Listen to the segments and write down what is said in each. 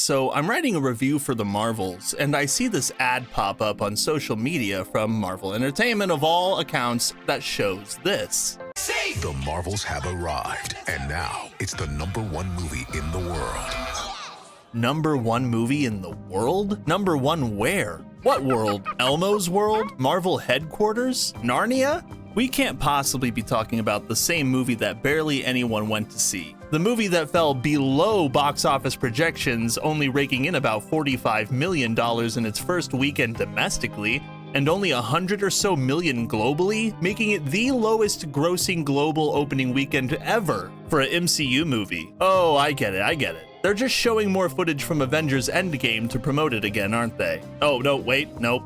So I'm writing a review for the Marvels, and I see this ad pop up on social media from Marvel Entertainment of all accounts that shows this. The Marvels have arrived, and now it's the #1 movie in the world. #1 movie in the world? #1 where? What world? Elmo's world? Marvel headquarters? Narnia? We can't possibly be talking about the same movie that barely anyone went to see. The movie that fell below box office projections, only raking in about $45 million in its first weekend domestically, and only 100 or so million globally, making it the lowest grossing global opening weekend ever for an MCU movie. Oh, I get it. They're just showing more footage from Avengers Endgame to promote it again, aren't they? Oh, no, wait, nope.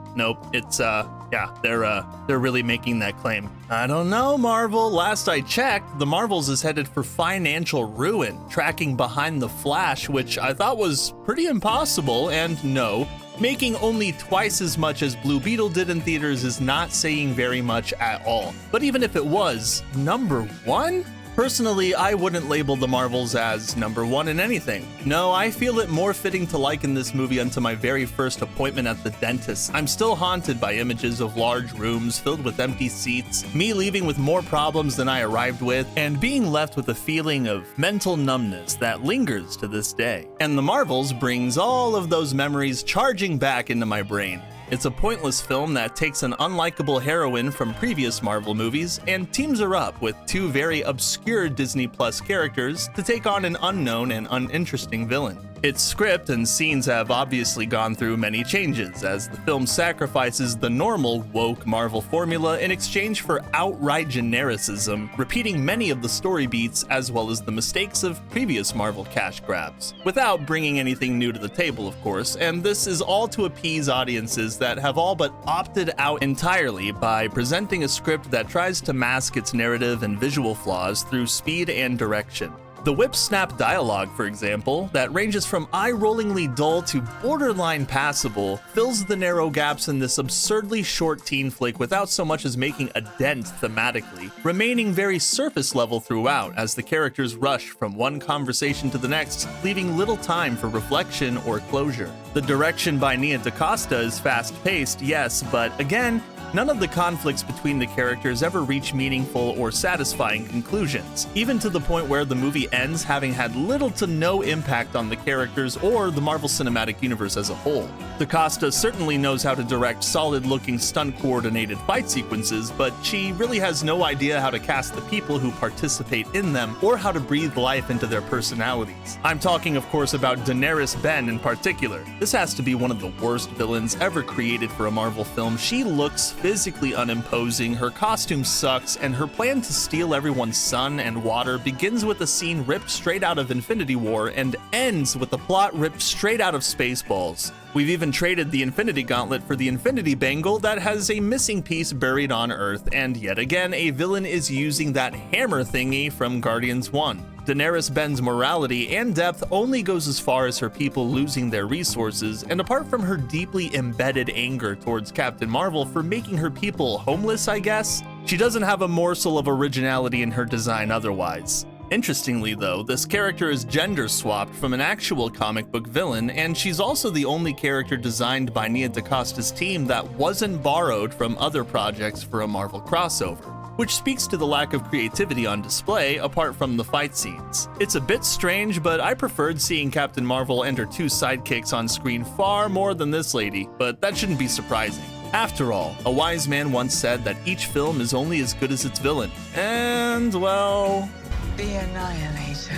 It's, yeah, they're really making that claim. I don't know, Marvel. Last I checked, the Marvels is headed for financial ruin, tracking behind The Flash, which I thought was pretty impossible, and no, making only twice as much as Blue Beetle did in theaters is not saying very much at all. But even if it was, #1? Personally, I wouldn't label the Marvels as #1 in anything. No, I feel it more fitting to liken this movie unto my very first appointment at the dentist. I'm still haunted by images of large rooms filled with empty seats, me leaving with more problems than I arrived with, and being left with a feeling of mental numbness that lingers to this day. And the Marvels brings all of those memories charging back into my brain. It's a pointless film that takes an unlikable heroine from previous Marvel movies and teams her up with two very obscure Disney Plus characters to take on an unknown and uninteresting villain. Its script and scenes have obviously gone through many changes, as the film sacrifices the normal woke Marvel formula in exchange for outright genericism, repeating many of the story beats as well as the mistakes of previous Marvel cash grabs, without bringing anything new to the table, of course, and this is all to appease audiences that have all but opted out entirely by presenting a script that tries to mask its narrative and visual flaws through speed and direction. The whip-snap dialogue, for example, that ranges from eye-rollingly dull to borderline passable, fills the narrow gaps in this absurdly short teen flick without so much as making a dent thematically, remaining very surface level throughout as the characters rush from one conversation to the next, leaving little time for reflection or closure. The direction by Nia DaCosta is fast-paced, yes, but again, none of the conflicts between the characters ever reach meaningful or satisfying conclusions, even to the point where the movie ends having had little to no impact on the characters or the Marvel Cinematic Universe as a whole. DaCosta certainly knows how to direct solid-looking stunt-coordinated fight sequences, but she really has no idea how to cast the people who participate in them or how to breathe life into their personalities. I'm talking, of course, about Daenerys Ben in particular. This has to be one of the worst villains ever created for a Marvel film. She looks physically unimposing, her costume sucks, and her plan to steal everyone's sun and water begins with a scene ripped straight out of Infinity War and ends with a plot ripped straight out of Spaceballs. We've even traded the Infinity Gauntlet for the Infinity Bangle that has a missing piece buried on Earth, and yet again a villain is using that hammer thingy from Guardians 1. Daenerys Ben's morality and depth only goes as far as her people losing their resources, and apart from her deeply embedded anger towards Captain Marvel for making her people homeless, I guess, she doesn't have a morsel of originality in her design otherwise. Interestingly though, this character is gender swapped from an actual comic book villain, and she's also the only character designed by Nia DaCosta's team that wasn't borrowed from other projects for a Marvel crossover, which speaks to the lack of creativity on display apart from the fight scenes. It's a bit strange, but I preferred seeing Captain Marvel and her two sidekicks on screen far more than this lady, but that shouldn't be surprising. After all, a wise man once said that each film is only as good as its villain, and well, the Annihilator.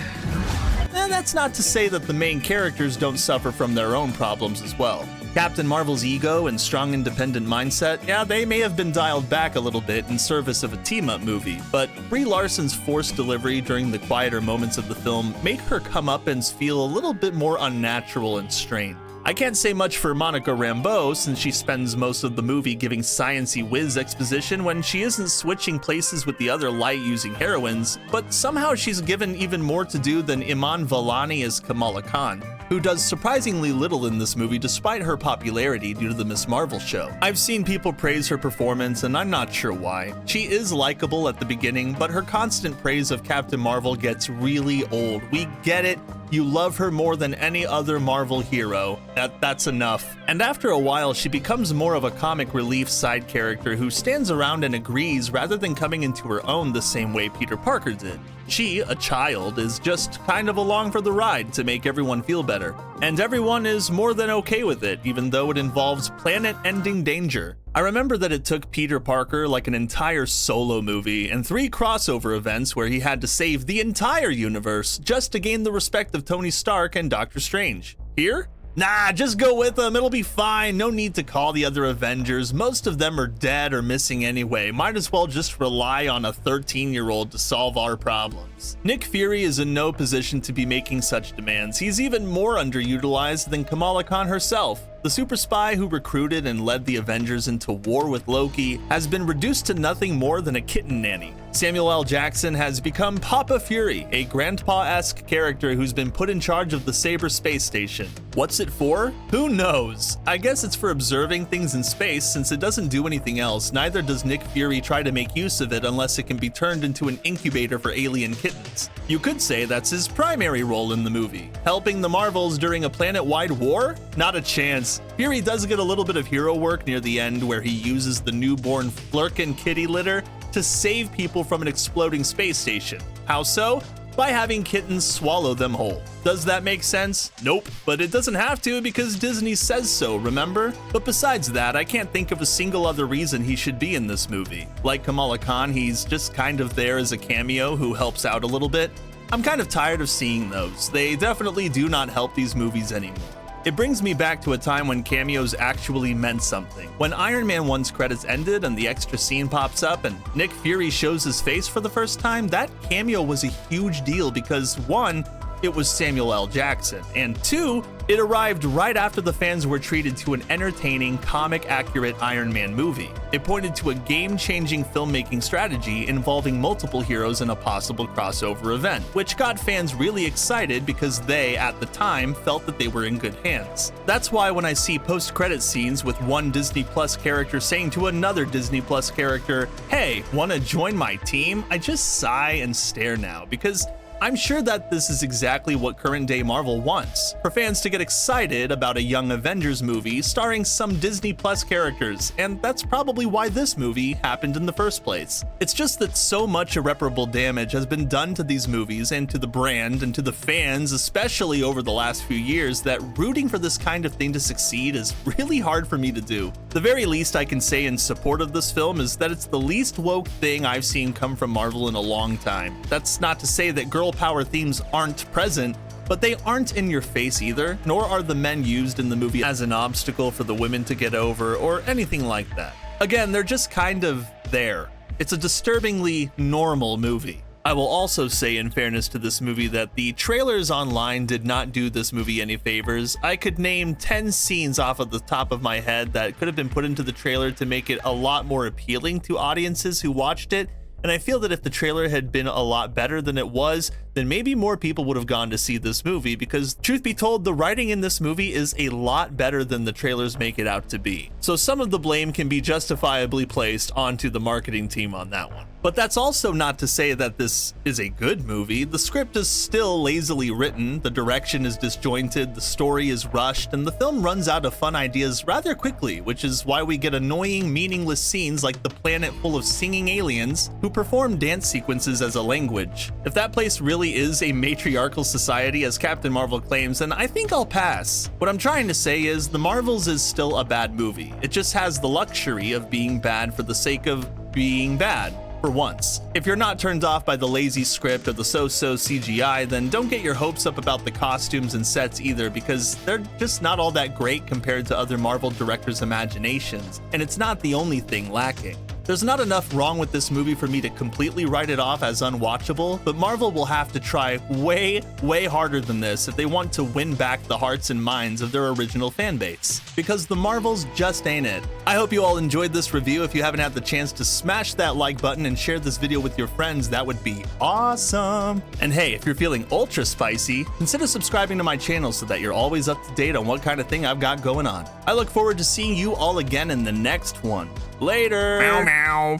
And that's not to say that the main characters don't suffer from their own problems as well. Captain Marvel's ego and strong independent mindset, yeah, they may have been dialed back a little bit in service of a team-up movie, but Brie Larson's forced delivery during the quieter moments of the film make her comeuppance feel a little bit more unnatural and strained. I can't say much for Monica Rambeau since she spends most of the movie giving science-y whiz exposition when she isn't switching places with the other light-using heroines, but somehow she's given even more to do than Iman Vellani as Kamala Khan, who does surprisingly little in this movie despite her popularity due to the Ms. Marvel show. I've seen people praise her performance and I'm not sure why. She is likable at the beginning, but her constant praise of Captain Marvel gets really old. We get it. you love her more than any other Marvel hero. That's enough. And after a while, she becomes more of a comic relief side character who stands around and agrees rather than coming into her own the same way Peter Parker did. She, a child, is just kind of along for the ride to make everyone feel better. And everyone is more than okay with it, even though it involves planet-ending danger. I remember that it took Peter Parker like an entire solo movie and 3 crossover events where he had to save the entire universe just to gain the respect of Tony Stark and Doctor Strange. Here? Nah, just go with them, it'll be fine, no need to call the other Avengers, most of them are dead or missing anyway, might as well just rely on a 13-year-old to solve our problems. Nick Fury is in no position to be making such demands, he's even more underutilized than Kamala Khan herself. The super spy who recruited and led the Avengers into war with Loki has been reduced to nothing more than a kitten nanny. Samuel L. Jackson has become Papa Fury, a grandpa-esque character who's been put in charge of the Sabre space station. What's it for? Who knows? I guess it's for observing things in space since it doesn't do anything else, neither does Nick Fury try to make use of it unless it can be turned into an incubator for alien kittens. You could say that's his primary role in the movie. Helping the Marvels during a planet-wide war? Not a chance. Fury does get a little bit of hero work near the end where he uses the newborn Flurkin kitty litter to save people from an exploding space station. How so? By having kittens swallow them whole. Does that make sense? Nope, but it doesn't have to because Disney says so, remember? But besides that, I can't think of a single other reason he should be in this movie. Like Kamala Khan, he's just kind of there as a cameo who helps out a little bit. I'm kind of tired of seeing those. They definitely do not help these movies anymore. It brings me back to a time when cameos actually meant something. When Iron Man 1's credits ended and the extra scene pops up and Nick Fury shows his face for the first time, that cameo was a huge deal because 1, it was Samuel L. Jackson, and 2, it arrived right after the fans were treated to an entertaining, comic-accurate Iron Man movie. It pointed to a game-changing filmmaking strategy involving multiple heroes in a possible crossover event, which got fans really excited because they, at the time, felt that they were in good hands. That's why when I see post-credit scenes with one Disney Plus character saying to another Disney Plus character, "Hey, wanna join my team?" I just sigh and stare now because I'm sure that this is exactly what current-day Marvel wants, for fans to get excited about a young Avengers movie starring some Disney Plus characters, and that's probably why this movie happened in the first place. It's just that so much irreparable damage has been done to these movies and to the brand and to the fans, especially over the last few years, that rooting for this kind of thing to succeed is really hard for me to do. The very least I can say in support of this film is that it's the least woke thing I've seen come from Marvel in a long time. That's not to say that girl power themes aren't present, but they aren't in your face either, nor are the men used in the movie as an obstacle for the women to get over or anything like that. Again, they're just kind of there. It's a disturbingly normal movie. I will also say, in fairness to this movie, that the trailers online did not do this movie any favors. I could name 10 scenes off of the top of my head that could have been put into the trailer to make it a lot more appealing to audiences who watched it. And I feel that if the trailer had been a lot better than it was, then maybe more people would have gone to see this movie because, truth be told, the writing in this movie is a lot better than the trailers make it out to be. So some of the blame can be justifiably placed onto the marketing team on that one. But that's also not to say that this is a good movie. The script is still lazily written, the direction is disjointed, the story is rushed, and the film runs out of fun ideas rather quickly, which is why we get annoying, meaningless scenes like the planet full of singing aliens who perform dance sequences as a language. If that place really is a matriarchal society as Captain Marvel claims, then I think I'll pass. What I'm trying to say is The Marvels is still a bad movie. It just has the luxury of being bad for the sake of being bad. For once. If you're not turned off by the lazy script or the so-so CGI, then don't get your hopes up about the costumes and sets either, because they're just not all that great compared to other Marvel directors' imaginations, and it's not the only thing lacking. There's not enough wrong with this movie for me to completely write it off as unwatchable, but Marvel will have to try way harder than this if they want to win back the hearts and minds of their original fan base, because the Marvels just ain't it. I hope you all enjoyed this review. If you haven't had the chance to smash that like button and share this video with your friends, that would be awesome. And hey, if you're feeling ultra spicy, consider subscribing to my channel so that you're always up to date on what kind of thing I've got going on. I look forward to seeing you all again in the next one. Later! Meow meow.